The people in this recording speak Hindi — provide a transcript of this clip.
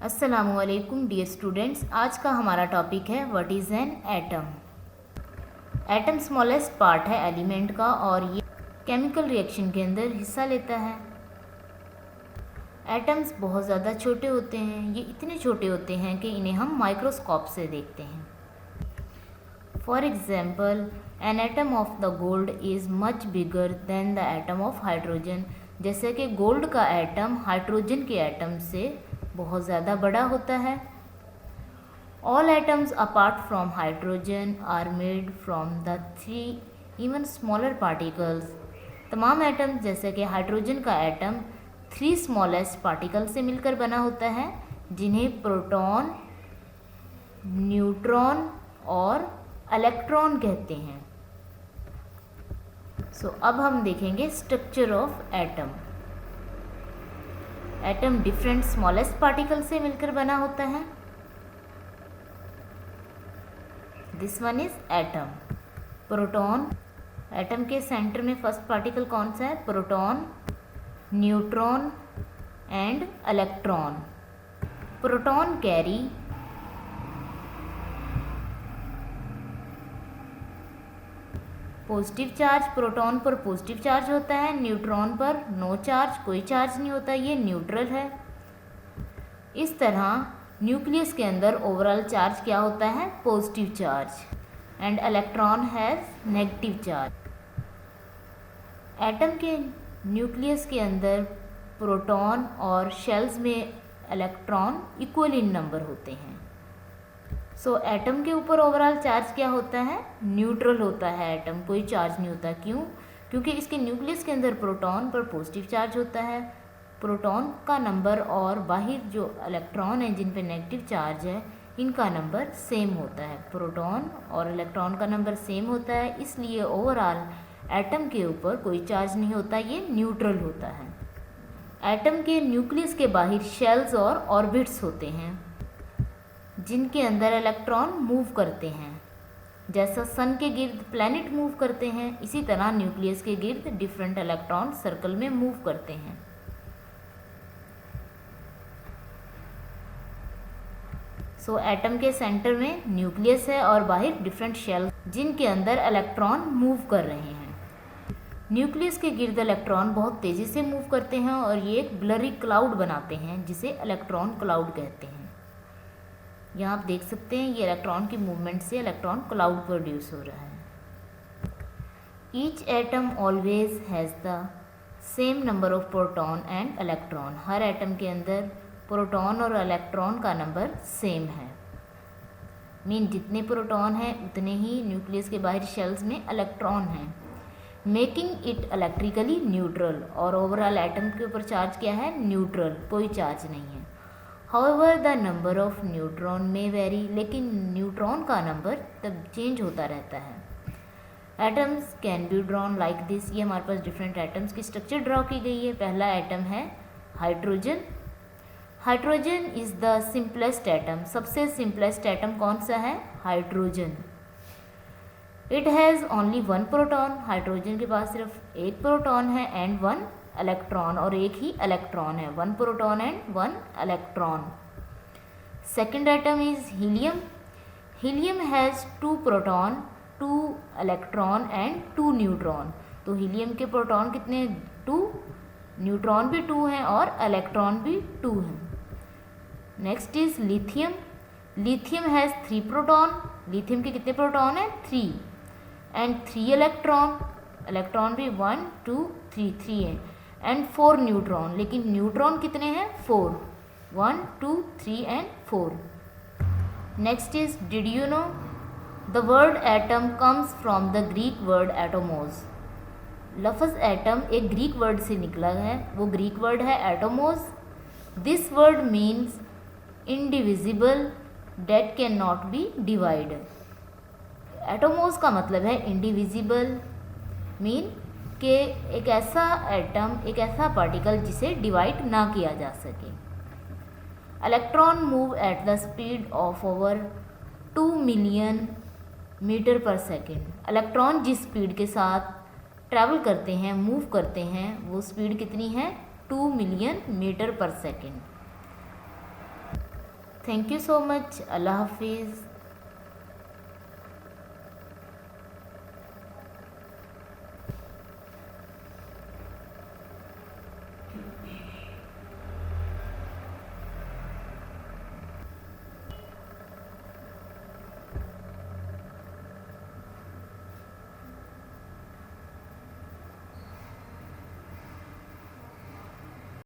अस्सलामुअलैकुम डियर स्टूडेंट्स, आज का हमारा टॉपिक है what is an atom. Atom smallest part है एलिमेंट का और ये केमिकल रिएक्शन के अंदर हिस्सा लेता है। एटम्स बहुत ज़्यादा छोटे होते हैं, ये इतने छोटे होते हैं कि इन्हें हम माइक्रोस्कोप से देखते हैं। For example, an atom of the gold is much bigger than the atom of hydrogen. जैसे कि गोल्ड का एटम हाइड्रोजन के एटम से बहुत ज़्यादा बड़ा होता है। All atoms apart from hydrogen are made from the 3 even smaller particles. तमाम एटम्स जैसे कि हाइड्रोजन का एटम 3 स्मॉलेस्ट पार्टिकल से मिलकर बना होता है, जिन्हें प्रोटॉन, न्यूट्रॉन और इलेक्ट्रॉन कहते हैं। अब हम देखेंगे structure of atom. Atom different smallest particle से मिलकर बना होता है। This one is atom. Proton, atom के सेंटर में फर्स्ट पार्टिकल कौन सा है? Proton, neutron and electron. Proton carry positive charge, proton पर पॉजिटिव चार्ज होता है, न्यूट्रॉन पर नो चार्ज, कोई चार्ज नहीं होता, ये न्यूट्रल है। इस तरह न्यूक्लियस के अंदर ओवरऑल चार्ज क्या होता है? Positive charge and electron has negative charge. Atom के न्यूक्लियस के अंदर प्रोटॉन और शेल्स में इलेक्ट्रॉन इक्वल इन नंबर होते हैं। एटम के ऊपर ओवरऑल चार्ज क्या होता है? न्यूट्रल होता है एटम, कोई चार्ज नहीं होता। क्यों? क्योंकि इसके न्यूक्लियस के अंदर प्रोटॉन पर पॉजिटिव चार्ज होता है। प्रोटॉन का नंबर और बाहर जो इलेक्ट्रॉन है जिन पे नेगेटिव चार्ज है, इनका नंबर सेम होता है। प्रोटॉन और इलेक्ट्रॉन का नंबर सेम होता है, इसलिए ओवरऑल एटम के ऊपर कोई चार्ज नहीं होता, ये न्यूट्रल होता है। एटम के न्यूक्लियस के बाहर शेल्स और ऑर्बिट्स होते हैं, जिनके अंदर इलेक्ट्रॉन मूव करते हैं। जैसा सन के गिर्द प्लैनेट मूव करते हैं, इसी तरह न्यूक्लियस के गिर्द डिफरेंट इलेक्ट्रॉन सर्कल में मूव करते हैं। एटम के सेंटर में न्यूक्लियस है और बाहर डिफरेंट शेल जिनके अंदर इलेक्ट्रॉन मूव कर रहे हैं। न्यूक्लियस के गिर्द इलेक्ट्रॉन बहुत तेज़ी से मूव करते हैं और ये एक ब्लरी क्लाउड बनाते हैं, जिसे इलेक्ट्रॉन क्लाउड कहते हैं। यहाँ आप देख सकते हैं ये इलेक्ट्रॉन की मूवमेंट से इलेक्ट्रॉन क्लाउड प्रोड्यूस हो रहा है। Each atom always has the same number of proton and electron. Her atom के अंदर प्रोटॉन और इलेक्ट्रॉन का नंबर सेम है। मीन जितने प्रोटॉन हैं उतने ही न्यूक्लियस के बाहर शेल्स में इलेक्ट्रॉन हैं, मेकिंग इट इलेक्ट्रिकली न्यूट्रल। और ओवरऑल एटम के ऊपर चार्ज क्या है? न्यूट्रल, कोई चार्ज नहीं है। However, the number of neutron may vary, लेकिन न्यूट्रॉन का नंबर तब चेंज होता रहता है। Atoms can be drawn like this. ये हमारे पास डिफरेंट एटम्स की स्ट्रक्चर ड्रॉ की गई है। पहला एटम है hydrogen. Hydrogen is the simplest atom. सबसे सिंपलेस्ट एटम कौन सा है? Hydrogen. It has only 1 proton. Hydrogen के पास सिर्फ एक प्रोटॉन है एंड 1 इलेक्ट्रॉन, और एक ही इलेक्ट्रॉन है। 1 proton and 1 electron. Second atom is helium. Helium has 2 proton, 2 electron and 2 neutron. तो हीलियम के प्रोटॉन कितने? 2, न्यूट्रॉन भी 2 हैं और इलेक्ट्रॉन भी 2 हैं। Next is lithium. Lithium has 3 proton. Lithium के कितने प्रोटॉन हैं? 3 एंड 3 इलेक्ट्रॉन। इलेक्ट्रॉन भी 1, 2, 3 हैं एंड 4 न्यूट्रॉन। लेकिन न्यूट्रॉन कितने हैं? 4, 1, 2, 3 and 4। Next is did you know the word atom comes from the Greek word atomos. लफ्ज़ एटम एक ग्रीक वर्ड से निकला है, वो ग्रीक वर्ड है atomos. This word means indivisible date can not be divide. Atomos का मतलब है इंडिविजिबल, मीन कि एक ऐसा एटम, एक ऐसा पार्टिकल जिसे डिवाइड ना किया जा सके। Electron move at the speed of over 2 million metre पर सेकेंड। इलेक्ट्रॉन जिस स्पीड के साथ ट्रैवल करते हैं, मूव करते हैं, वो स्पीड कितनी है? 2 मिलियन मीटर पर second. Thank you so much. अल्लाह हाफिज़।